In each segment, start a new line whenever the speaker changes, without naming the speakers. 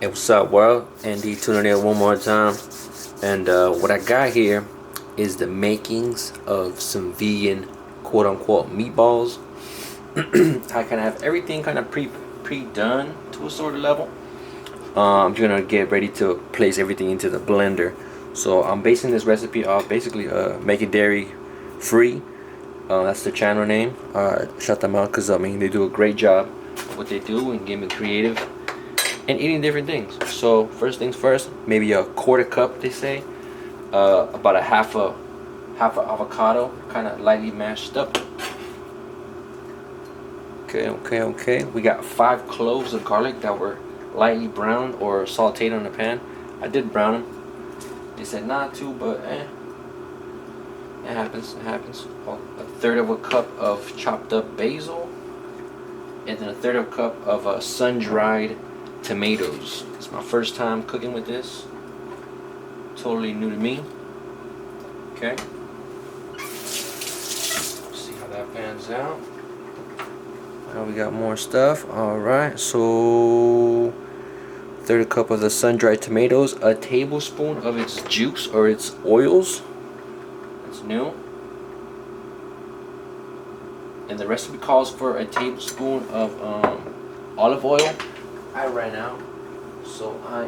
Hey, what's up, world? Andy tuning in one more time. And what I got here is the makings of some vegan quote-unquote meatballs. I kind of have everything kind of pre-done to a sort of level. I'm gonna get ready to place everything into the blender. So I'm basing this recipe off basically Make It Dairy Free. That's the channel name. Shout them out because I mean they do a great job of what they do and getting creative and eating different things. So first things first, maybe a quarter cup, they say, about a half a avocado, kind of lightly mashed up. Okay. We got 5 cloves of garlic that were lightly browned or sauteed on the pan. I did brown them. They said not to, but it happens. A third of a cup of chopped up basil, and then a third of a cup of sun-dried tomatoes. It's my first time cooking with this. Totally new to me. Okay. See how that pans out. Now we got more stuff. Alright, so third cup of the sun-dried tomatoes, a tablespoon of its juice or its oils. That's new. And the recipe calls for a tablespoon of olive oil. I ran out, so I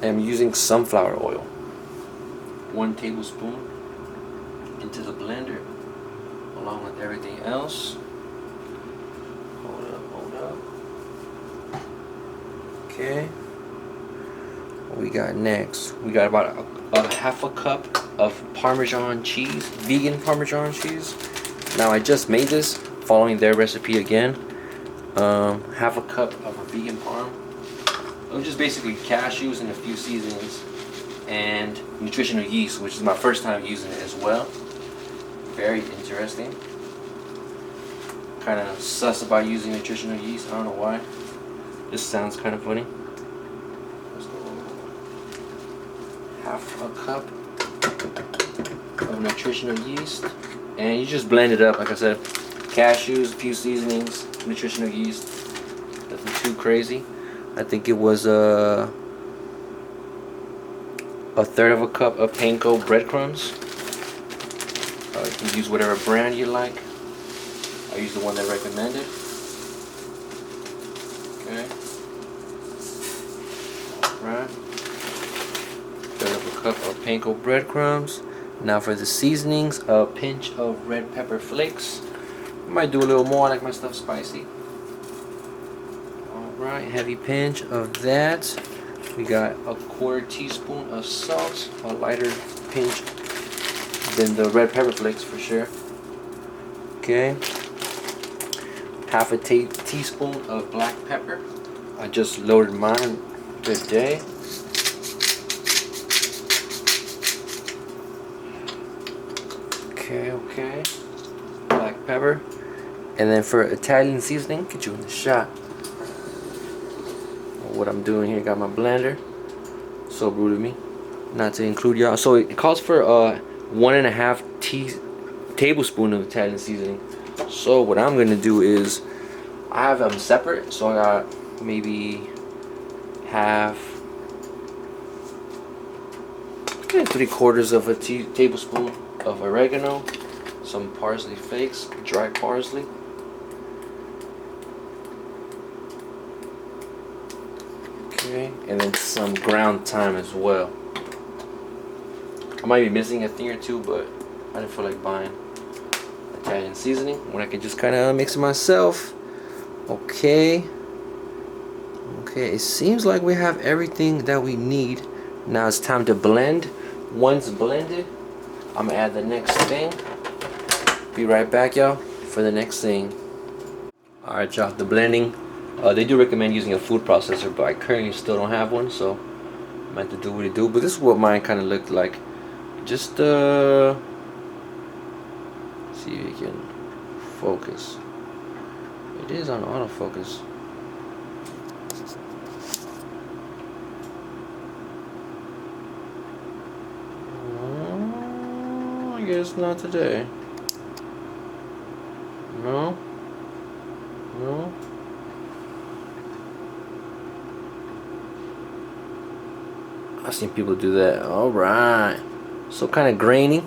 am using sunflower oil. 1 tablespoon into the blender, along with everything else. Hold up. Okay. What we got next? We got about a half a cup of Parmesan cheese, vegan Parmesan cheese. Now I just made this following their recipe again. Half a cup of a vegan parm. It was just basically cashews and a few seasonings and nutritional yeast, which is my first time using it as well. Very interesting. Kind of sus about using nutritional yeast. I don't know why. This sounds kind of funny. Let's go. Half a cup of nutritional yeast, and you just blend it up. Like I said, cashews, a few seasonings, nutritional yeast. Nothing too crazy. I think it was a third of a cup of panko breadcrumbs. You can use whatever brand you like. I use the one they recommended. Okay. Alright. Third of a cup of panko breadcrumbs. Now for the seasonings, a pinch of red pepper flakes. I might do a little more, I like my stuff spicy. Alright, heavy pinch of that. We got a 1/4 teaspoon of salt, a lighter pinch than the red pepper flakes for sure. Okay. Half a teaspoon of black pepper. I just loaded mine today. Okay. Black pepper. And then for Italian seasoning, get you in the shot. What I'm doing here, got my blender. So rude of me not to include y'all. So it calls for 1.5 tablespoon of Italian seasoning. So what I'm gonna do is I have them separate. So I got maybe half, 3/4 of a tablespoon of oregano, some parsley flakes, dry parsley. Okay, and then some ground thyme as well. I might be missing a thing or two, but I didn't feel like buying Italian seasoning when I could just kind of mix it myself. Okay, it seems like we have everything that we need. Now it's time to blend. Once blended, I'm gonna add the next thing. Be right back, y'all, for the next thing. Alright, y'all, the blending. They do recommend using a food processor, but I currently still don't have one, so I'm going to have to do what it do. But this is what mine kind of looked like. Just see if you can focus. It is on autofocus. I guess not today. No. I've seen people do that. All right. So kind of grainy.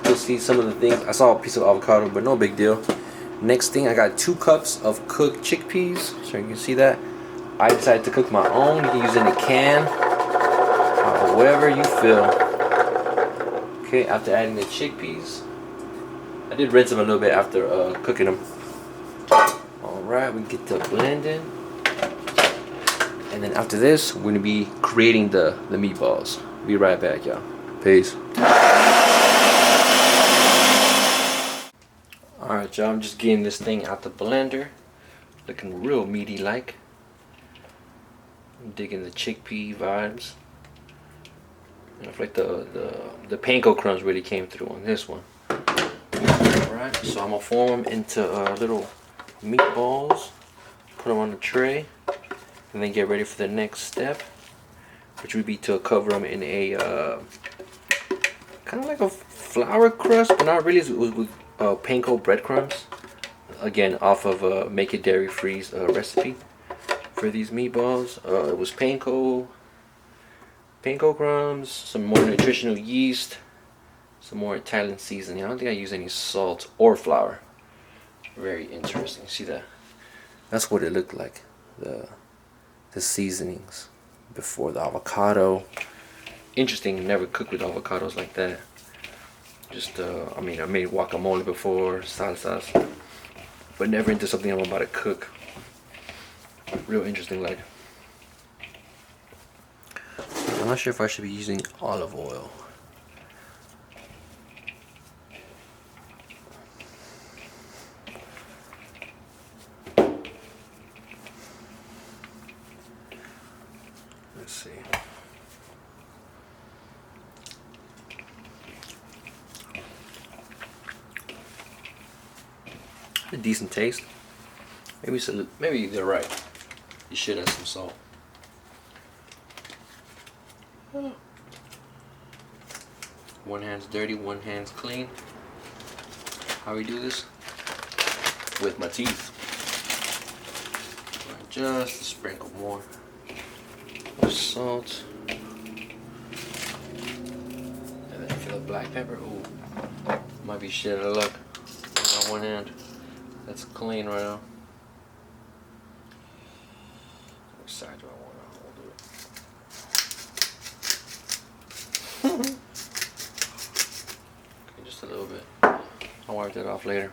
You'll see some of the things. I saw a piece of avocado, but no big deal. Next thing, I got 2 cups of cooked chickpeas. So you can see that. I decided to cook my own. You can use any can, however you feel. Okay, after adding the chickpeas, I did rinse them a little bit after cooking them. All right, we get to blending. And then after this, we're gonna be creating the meatballs. Be right back, y'all. Peace. Alright, y'all, I'm just getting this thing out the blender. Looking real meaty like. I'm digging the chickpea vibes. And I feel like the panko crumbs really came through on this one. Alright, so I'm gonna form them into little meatballs. Put them on the tray. And then get ready for the next step, which would be to cover them in a kind of like a flour crust, but not really. It was with panko breadcrumbs. Again, off of Make It Dairy Free's recipe for these meatballs. It was panko crumbs, some more nutritional yeast, some more Italian seasoning. I don't think I use any salt or flour. Very interesting. See that? That's what it looked like. The seasonings before the avocado. Interesting, never cooked with avocados like that. Just I mean, I made guacamole before, salsas, but never into something I'm about to cook. Real interesting, like. I'm not sure if I should be using olive oil. Let's see. A decent taste. Maybe they're right. You should have some salt. One hand's dirty, one hand's clean. How we do this? With my teeth. Just a sprinkle more salt. And then fill up black pepper. Ooh, might be shit out of luck. On one hand. That's clean right now. Which side do I want to hold it? Okay, just a little bit. I'll wipe that off later.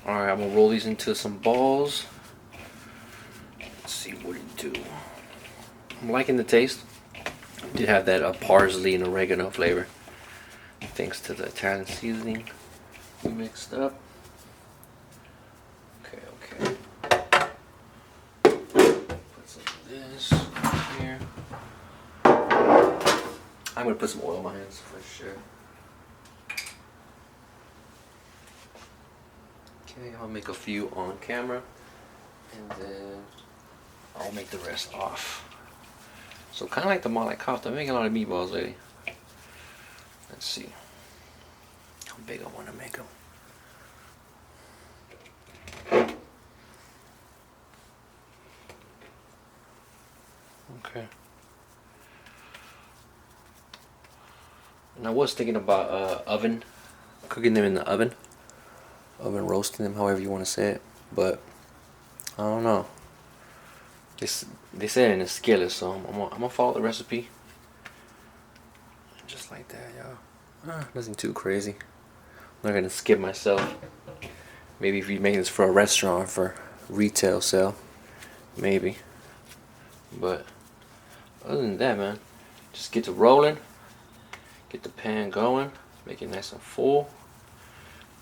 Alright, I'm gonna roll these into some balls. Let's see what it do. I'm liking the taste. Did have that parsley and oregano flavor. Thanks to the Italian seasoning we mixed up. Okay. Put some of this here. I'm gonna put some oil on my hands for sure. Okay, I'll make a few on camera, and then I'll make the rest off. So kind of like the malai kofta, I'm making a lot of meatballs lately. Let's see how big I want to make them. Okay. And I was thinking about cooking them in the oven roasting them, however you want to say it, but I don't know. They said in a skillet, so I'm gonna follow the recipe. Just like that, y'all. Nothing too crazy. I'm not gonna skip myself. Maybe if you're making this for a restaurant for retail sale, maybe. But other than that, man, just get to rolling. Get the pan going. Make it nice and full.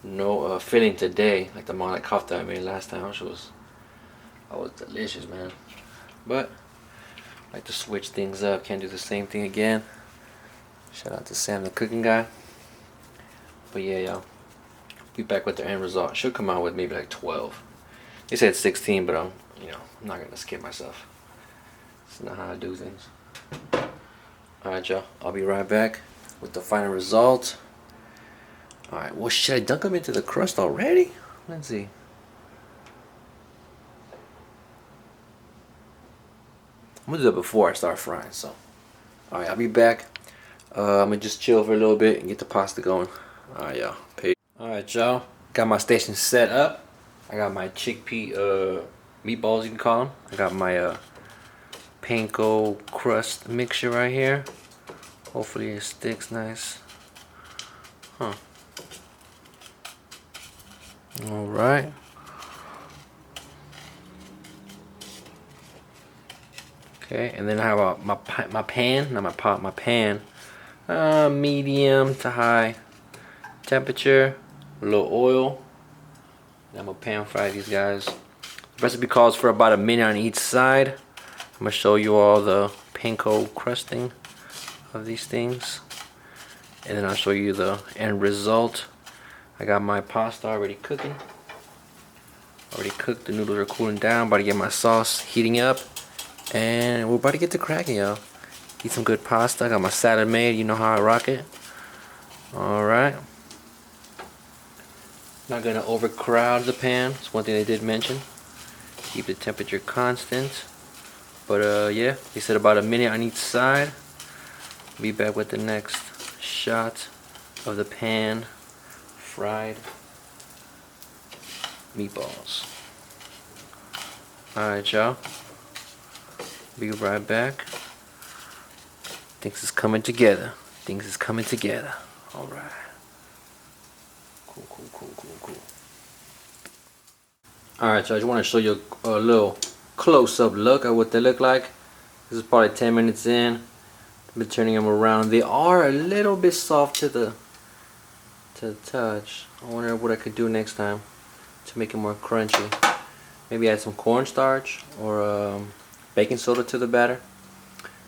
No filling today, like the malai kofta I made last time, which was delicious, man. But I like to switch things up. Can't do the same thing again. Shout out to Sam, the cooking guy. But yeah, y'all, be back with the end result. Should come out with maybe like 12. They said 16, but I'm not gonna skip myself. That's not how I do things. Alright, y'all, I'll be right back with the final result. Alright, well, should I dunk them into the crust already? Let's see. I'm gonna do that before I start frying, so Alright, I'll be back. I'm gonna just chill for a little bit and get the pasta going. Alright, y'all. Peace. Alright, y'all. Got my station set up. I got my chickpea meatballs, you can call them. I got my panko crust mixture right here. Hopefully it sticks nice. Huh. Alright. Okay, and then I have my pan, not my pot, my pan. Medium to high temperature, a little oil. And I'm gonna pan fry these guys. The recipe calls for about a minute on each side. I'm gonna show you all the panko crusting of these things, and then I'll show you the end result. I got my pasta already cooking. Already cooked. The noodles are cooling down. About to get my sauce heating up, and we're about to get to cracking, y'all. Eat some good pasta. I got my salad made. You know how I rock it. Alright. Not gonna overcrowd the pan. It's one thing they did mention. Keep the temperature constant. But yeah, they said about a minute on each side. Be back with the next shot of the pan fried meatballs. Alright, y'all. Be right back. Things is coming together. Things is coming together. Alright. Cool. Alright, so I just want to show you a little close-up look at what they look like. This is probably 10 minutes in. I've been turning them around. They are a little bit soft to the touch. I wonder what I could do next time to make it more crunchy. Maybe add some cornstarch or baking soda to the batter.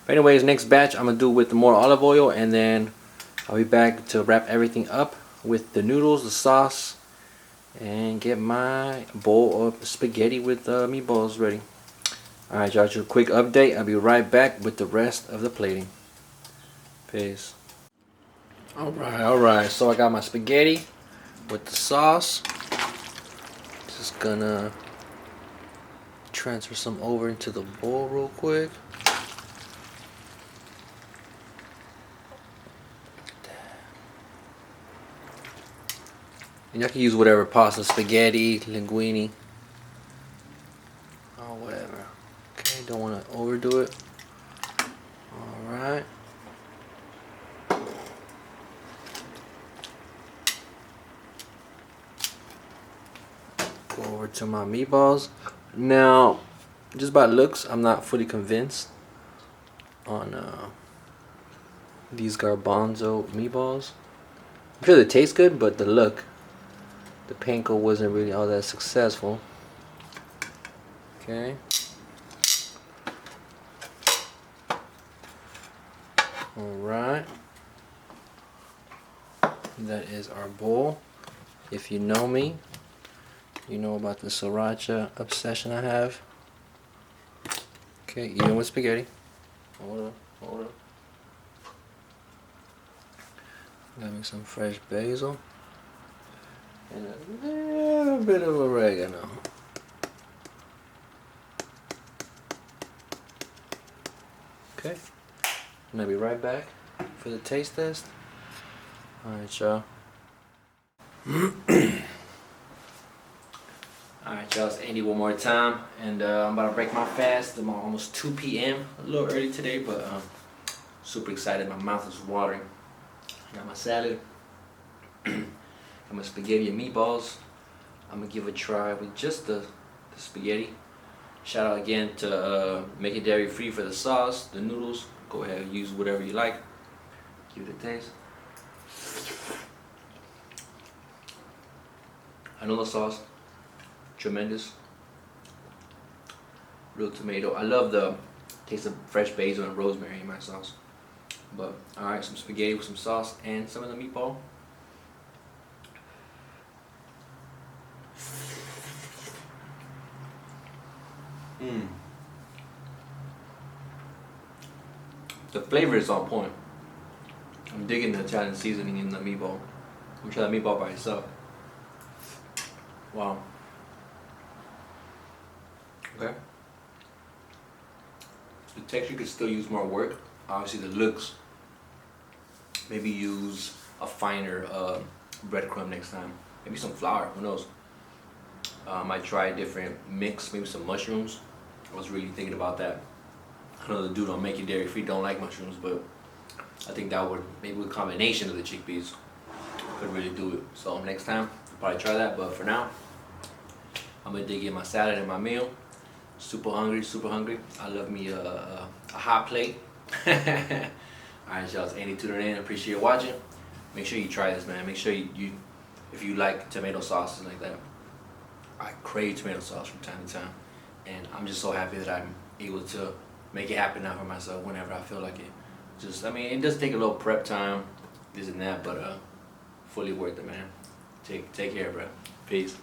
But anyways, next batch I'm gonna do with more olive oil, and then I'll be back to wrap everything up with the noodles, the sauce, and get my bowl of spaghetti with meatballs ready. Alright, y'all, just a quick update. I'll be right back with the rest of the plating. Peace. Alright, so I got my spaghetti with the sauce. Just gonna transfer some over into the bowl real quick. And y'all can use whatever pasta, spaghetti, linguine, or whatever. Okay, don't want to overdo it. Alright. Go over to my meatballs. Now, just by looks, I'm not fully convinced on these garbanzo meatballs. I'm sure they taste good, but the look, the panko wasn't really all that successful. Okay. Alright. That is our bowl. If you know me, you know about the sriracha obsession I have. Okay, even with spaghetti. Hold up. Gotta make some fresh basil. And a little bit of oregano. Okay. And I'll be right back for the taste test. Alright, y'all. Alright, y'all, it's Andy one more time. And I'm about to break my fast. I'm almost 2 p.m. A little early today, but super excited. My mouth is watering. I got my salad. Got my spaghetti and meatballs. I'm gonna give it a try with just the spaghetti. Shout out again to Make It Dairy Free for the sauce, the noodles. Go ahead and use whatever you like. Give it a taste. I know the sauce, tremendous. Real tomato. I love the taste of fresh basil and rosemary in my sauce. But alright, some spaghetti with some sauce and some of the meatball. The flavor is on point. I'm digging the Italian seasoning in the meatball. I'm gonna try the meatball by itself. Wow. Okay. The texture could still use more work. obviously the looks. Maybe use a finer breadcrumb next time. Maybe some flour, who knows. I might try a different mix, maybe some mushrooms. I was really thinking about that. I know the dude on Make It Dairy Free don't like mushrooms, but I think that would, maybe a combination of the chickpeas could really do it. So next time, I'll probably try that, but for now, I'm gonna dig in my salad and my meal. Super hungry, super hungry. I love me a hot plate. Alright, y'all, it's Andy tuning in. Appreciate you watching. Make sure you try this, man. Make sure you if you like tomato sauces like that. I crave tomato sauce from time to time. And I'm just so happy that I'm able to make it happen now for myself whenever I feel like it. Just, I mean, it does take a little prep time, this and that, but fully worth it, man. Take care, bro. Peace.